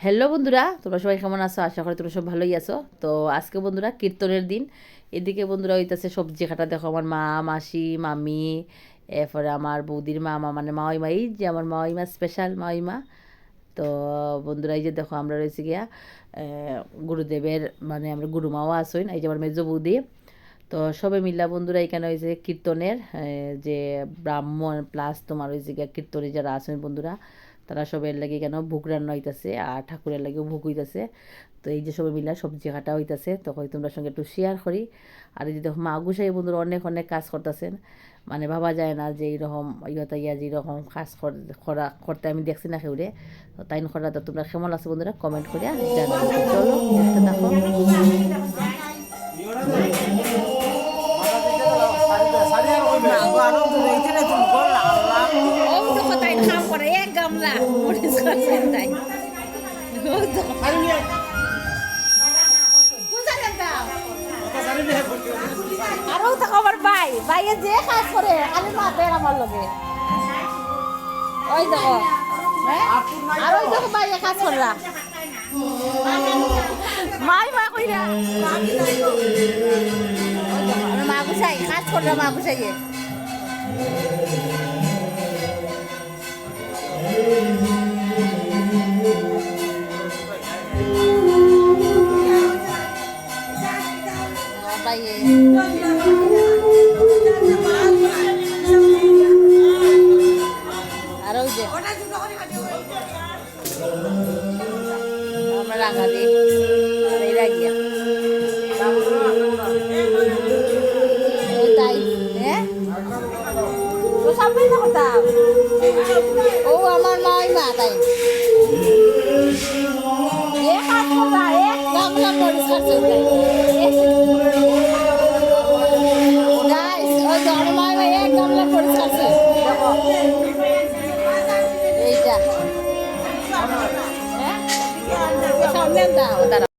Hello বন্ধুরা, তোমরা সবাই কেমন আছো? আশা করি তোমরা সব ভালোই আছো। তো আজকে বন্ধুরা কীর্তনের দিন। এদিকে বন্ধুরা হইতেছে সবজি কাটা, দেখো আমার মা, মাসি, মামি, এরপরে আমার বৌদির মা মানে মাওইমা, এই যে আমার মাওইমা, স্পেশাল মাওইমা। তো বন্ধুরা এই যে দেখো আমরা রয়েছি গিয়া গুরুদেবের, মানে আমরা গুরুমাও আসইন, এই যে আমার মেজো বৌদি। তো সবাই মিল্লা বন্ধুরা এখানে হয়েছে কীর্তনের যে ব্রাহ্মণ প্লাস তোমার হয়েছে গিয়া কীর্তনে যারা আসেন বন্ধুরা, তারা সবের লাগে কেন ভোগ রান্না হইতাছে আর ঠাকুরের লাগেও ভোগ হইতাছে। তো এই যে সবাই মিলা সবজি কাটা হইতাছে, তখন তোমরা সঙ্গে একটু শেয়ার করি। আর এই যে দেখো মা গুসাই বন্ধুরা অনেক অনেক কাজ করতেছেন, মানে ভাবা যায় না যে এইরকম ইয়তা ইয়া যেরকম কাজ করতে আমি দেখছি না কেউরে। তো তাই করা, তো তোমরা কেমন আছে বন্ধুরা কমেন্ট করে জানাবো। চলো দেখতে থাকো। আরো থাকো আমার ভাই, ভাইয়ে যে কাজ করে খালি মাপের আমার লগে, ওই দেখো আর ওই দেখো ভাইয়ে কাজ করলা মাই মা কইরা মা গুছাই কাজ করলা, মা গুছাইয়ে ভাইয়ে আর ওই যে আমরা রাঙা দিই রাগিয়া তাই হ্যাঁ তো সামনে না কোথাও। ও আমার মাই মা তাই এক হাত করা এক গামলা পরিষ্কার চলতে গাইস, ওই যে আমার মাই মা এক গামলা পরিষ্কার চলতে এইটা হ্যাঁ সামনে দাও।